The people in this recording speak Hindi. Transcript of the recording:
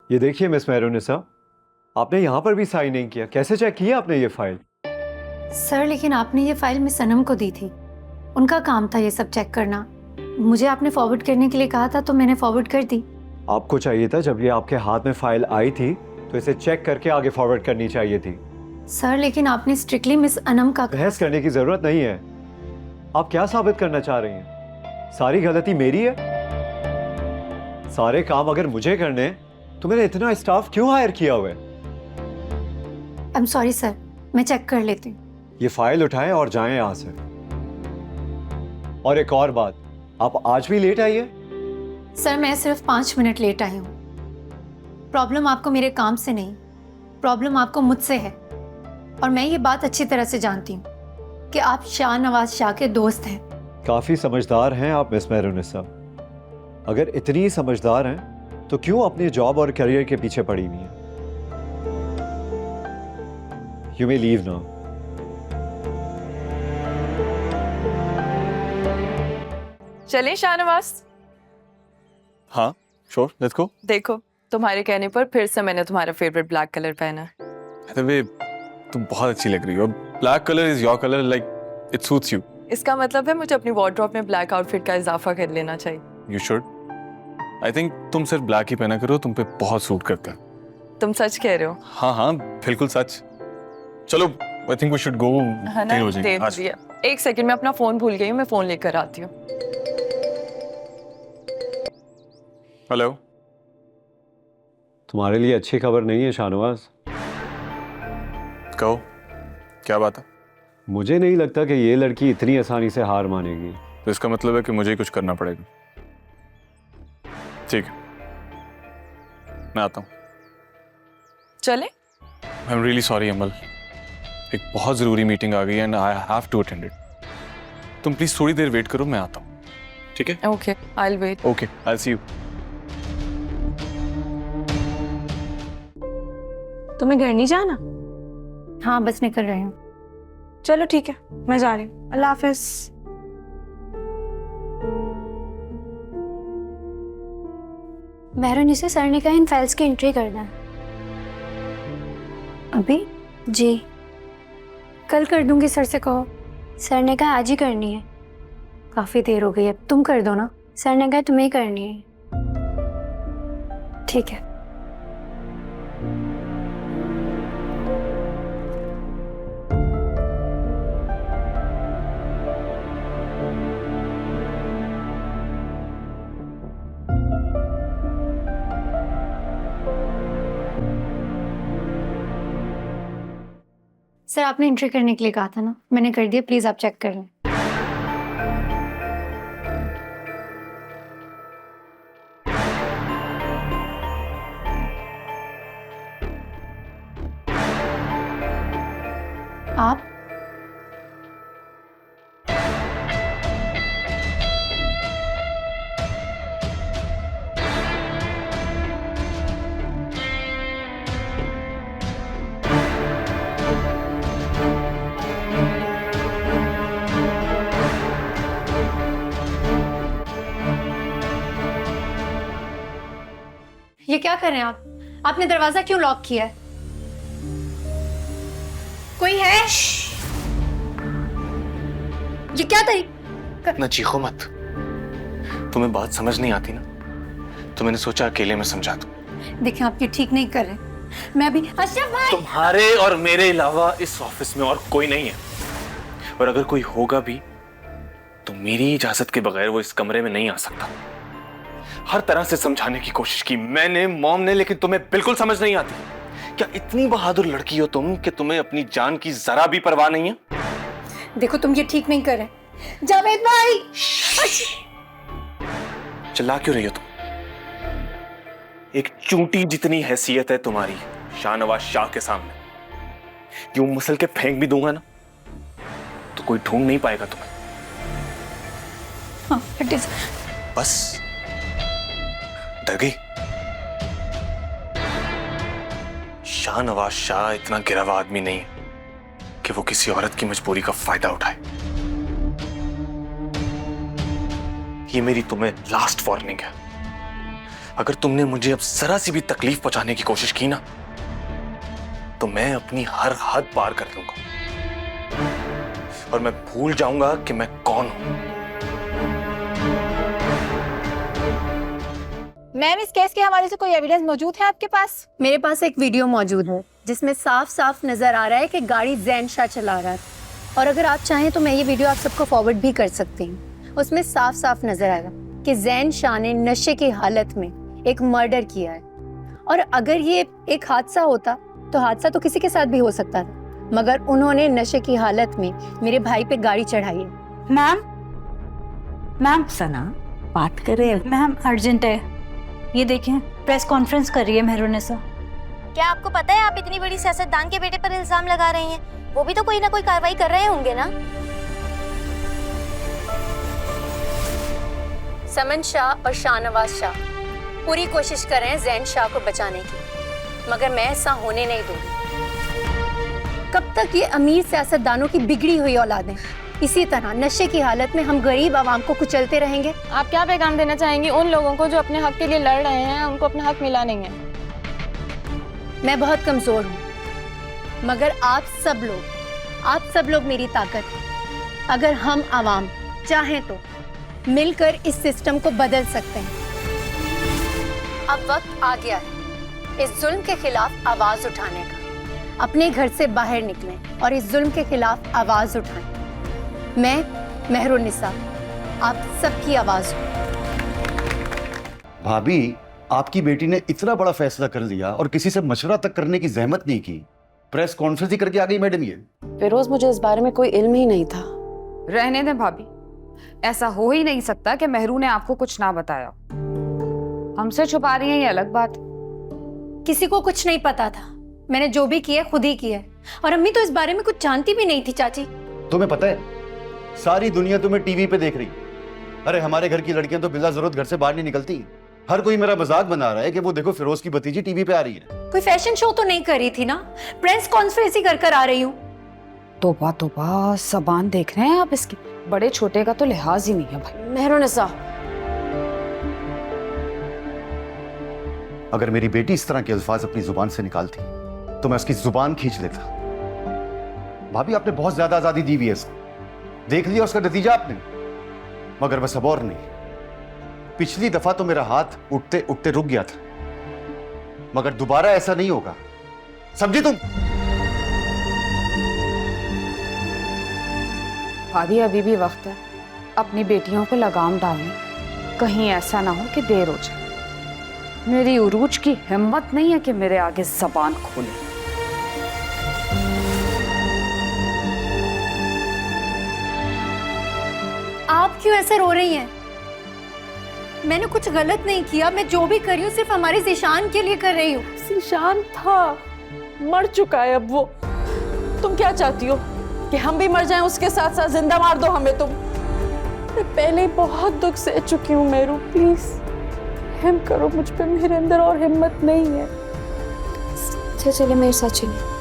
ये देखिए मिस मेहरुनिसा, आपने यहाँ पर भी साइन नहीं किया। कैसे चेक किया आपने ये फाइल? सर लेकिन आपने ये फाइल मिस सनम को दी थी, उनका काम था ये सब चेक करना। मुझे आपने फॉरवर्ड करने के लिए कहा था तो मैंने फॉरवर्ड कर दी। आपको चाहिए था जब ये आपके हाथ में फाइल आई थी तो इसे चेक करके आगे फॉरवर्ड करनी चाहिए थी। सर लेकिन आपने स्ट्रिक्टली मिस अनम का बहस करने की जरूरत नहीं है। आप क्या साबित करना चाह रही हैं? सारी गलती मेरी है? सारे काम अगर मुझे करने हैं तो मैंने इतना स्टाफ क्यों हायर किया हुआ है? आई एम सॉरी सर, मैं चेक कर लेती हूँ। ये फाइल उठाएं और जाएं यहाँ से। और एक और बात, आप आज भी लेट आई है? सर मैं सिर्फ 5 मिनट लेट आई हूँ। प्रॉब्लम आपको मेरे काम से नहीं, प्रॉब्लम आपको मुझसे है। और मैं ये बात अच्छी तरह से जानती हूँ कि आप शाहनवाज शाह के दोस्त हैं। काफी समझदार हैं आप मिस मेहरुनिसा। अगर इतनी ही समझदार हैं तो क्यों अपने जॉब और करियर के पीछे पड़ी हुई हैं? You may leave now. चलें शाहनवाज? हाँ श्योर, लेट्स गो। देखो तुम्हारे कहने पर फिर से मैंने तुम्हारा फेवरेट ब्लैक कलर पहना है। अरे वे, तुम बहुत अच्छी लग रही हो। Black colour is your colour, like it suits you. इसका मतलब है मुझे अपनी वार्डरोब में ब्लैक आउटफिट का इजाफा कर लेना चाहिए। You should. आई थिंक तुम सिर्फ ब्लैक ही पहना करो, तुम पे बहुत सूट करता है। तुम सच कह रहे हो? हाँ हाँ बिल्कुल सच। चलो I think we should go. है ना, देर हो रही है। एक सेकंड में अपना फोन भूल गई हूँ, मैं फोन लेकर आती हूँ। हेलो। तुम्हारे लिए अच्छी खबर नहीं है शाहनवाज। कहो क्या बात है? मुझे नहीं लगता कि ये लड़की इतनी आसानी से हार मानेगी। तो इसका मतलब है कि मुझे ही कुछ करना पड़ेगा। ठीक है, मैं आता हूँ। चले? I am really sorry Amal, एक बहुत ज़रूरी मीटिंग आ गई है and I have to attend it. तुम प्लीज़ थोड़ी देर वेट करो, मैं आता हूँ। ठीक है? Okay, I will wait. Okay, I will see you. तुम्हें घर नहीं जाना? हाँ बस निकल रही हूँ। चलो ठीक है, मैं जा रही हूँ। अल्लाह हाफिज। मेहरुनिसा सर ने कहा इन फाइल्स की एंट्री करना है। अभी? जी। कल कर दूंगी, सर से कहो। सर ने कहा आज ही करनी है। काफी देर हो गई है, तुम कर दो ना। सर ने कहा तुम्हें ही करनी है। ठीक है। सर आपने एंट्री करने के लिए कहा था ना, मैंने कर दिया, प्लीज आप चेक कर लें। आप? ये क्या कर रहे हैं आप? आपने दरवाजा क्यों लॉक किया है? कोई है? ये क्या तरीका? ना चीखो मत, तुम्हें बात समझ नहीं आती ना, तो मैंने सोचा अकेले में समझा दूं। देखिए आप ये ठीक नहीं कर रहे। मैं भी अशरफ भाई। तुम्हारे और मेरे अलावा इस ऑफिस में और कोई नहीं है, और अगर कोई होगा भी तो मेरी इजाजत के बगैर वो इस कमरे में नहीं आ सकता। हर तरह से समझाने की कोशिश की मैंने, मॉम ने, लेकिन तुम्हें बिल्कुल समझ नहीं आती। क्या इतनी बहादुर लड़की हो तुम कि तुम्हें अपनी जान की जरा भी परवाह नहीं है? देखो तुम ये ठीक नहीं कर रहे। जावेद भाई। चिल्ला क्यों रही हो तुम? एक चूंटी जितनी हैसियत है तुम्हारी शाहनवाज शाह के सामने, यूं मसल के फेंक भी दूंगा ना तो कोई ढूंढ नहीं पाएगा तुम्हें। हाँ, it is। बस डर गई? शाहनवाज शाह इतना गिरवा आदमी नहीं कि वो किसी औरत की मजबूरी का फायदा उठाए। ये मेरी तुम्हें लास्ट वार्निंग है। अगर तुमने मुझे अब जरा सी भी तकलीफ पहुंचाने की कोशिश की ना, तो मैं अपनी हर हद पार कर दूंगा और मैं भूल जाऊंगा कि मैं कौन हूं। मैम, इस केस के हवाले से कोई एविडेंस मौजूद है आपके पास? मेरे पास एक वीडियो मौजूद है जिसमें साफ साफ नजर आ रहा है कि गाड़ी जैन शाह चला रहा था। और अगर आप चाहें तो मैं ये वीडियो आप सबको फॉरवर्ड भी कर सकती हूँ। उसमें साफ साफ नजर आएगा कि जैन शाह ने नशे की हालत में एक मर्डर किया है। और अगर ये एक हादसा होता तो हादसा तो किसी के साथ भी हो सकता था, मगर उन्होंने नशे की हालत में मेरे भाई पे गाड़ी चढ़ाई है। मैम सना बात करें। मैम अर्जेंट है, ये देखें प्रेस कॉन्फ्रेंस कर रही है मेहरुनिसा। क्या आपको पता है आप इतनी बड़ी सियासतदान के बेटे पर इल्जाम लगा रही हैं? वो भी तो कोई ना कोई कार्रवाई कर रहे होंगे ना। समन शाह और शाहनवाज शाह पूरी कोशिश कर रहे हैं जैन शाह को बचाने की, मगर मैं ऐसा होने नहीं दूंगी। कब तक ये अमीर सियासतदानों की बिगड़ी हुई औलादें इसी तरह नशे की हालत में हम गरीब आवाम को कुचलते रहेंगे? आप क्या पैगाम देना चाहेंगी उन लोगों को जो अपने हक के लिए लड़ रहे हैं, उनको अपना हक मिला नहीं है? मैं बहुत कमजोर हूँ, मगर आप सब लोग मेरी ताकत हैं। अगर हम आवाम चाहें तो मिलकर इस सिस्टम को बदल सकते हैं। अब वक्त आ गया है इस जुल्म के खिलाफ आवाज उठाने का। अपने घर से बाहर निकलें और इस जुल्म के खिलाफ आवाज उठाएं। मैं मेहरुनिसा आप सबकी आवाज हूँ। भाभी, आपकी बेटी ने इतना बड़ा फैसला कर लिया और किसी से मशवरा तक करने की जहमत नहीं की, प्रेस कॉन्फ्रेंस ही करके आ गई मैडम ये। फिरोज, मुझे इस बारे में कोई इल्म ही नहीं था। रहने दें भाभी, ऐसा हो ही नहीं सकता कि मेहरू ने आपको कुछ ना बताया। हमसे छुपा रही हैं ये अलग बात। किसी को कुछ नहीं पता था। मैंने जो भी किया खुद ही किया। और अम्मी तो इस बारे में कुछ जानती भी नहीं थी। चाची, तुम्हें पता है सारी दुनिया तुम्हें टीवी पे देख रही। अरे हमारे घर की लड़कियां तो बिला जरूरत घर से बाहर नहीं निकलती। हर कोई मेरा मजाक बना रहा है कि वो देखो फिरोज की भतीजी टीवी पे आ रही है। कोई फैशन शो तो नहीं कर रही थी ना? प्रेस कॉन्फ्रेंस ही कर आ रही हूँ। तोबा तोबा, ज़बान देख रहे हैं आप इसकी। बड़े छोटे का तो लिहाज ही नहीं है भाई। मेहरुनिसा, अगर मेरी बेटी इस तरह के अल्फाज अपनी जुबान से निकालती तो मैं उसकी जुबान खींच लेता। भाभी, आपने बहुत ज्यादा आजादी दी हुई है इसको। देख लिया उसका नतीजा आपने। मगर बस अब और नहीं। पिछली दफा तो मेरा हाथ उठते उठते रुक गया था, मगर दोबारा ऐसा नहीं होगा, समझी तुम? भाभी, अभी भी वक्त है अपनी बेटियों को लगाम डालने। कहीं ऐसा ना हो कि देर हो जाए। मेरी उरूज की हिम्मत नहीं है कि मेरे आगे जबान खोले। आप क्यों ऐसे रो रही हैं? मैंने कुछ गलत नहीं किया। मैं जो भी कर रही हूँ सिर्फ हमारे ज़ीशान के लिए कर रही हूँ। ज़ीशान था, मर चुका है अब वो। तुम क्या चाहती हो कि हम भी मर जाएं उसके साथ साथ? जिंदा मार दो हमें तुम। मैं पहले ही बहुत दुख सह चुकी हूँ मेरू, प्लीज रहम करो मुझ पे। मेरे अंदर और हिम्मत नहीं है। चलिए मेरे साथ चलिए।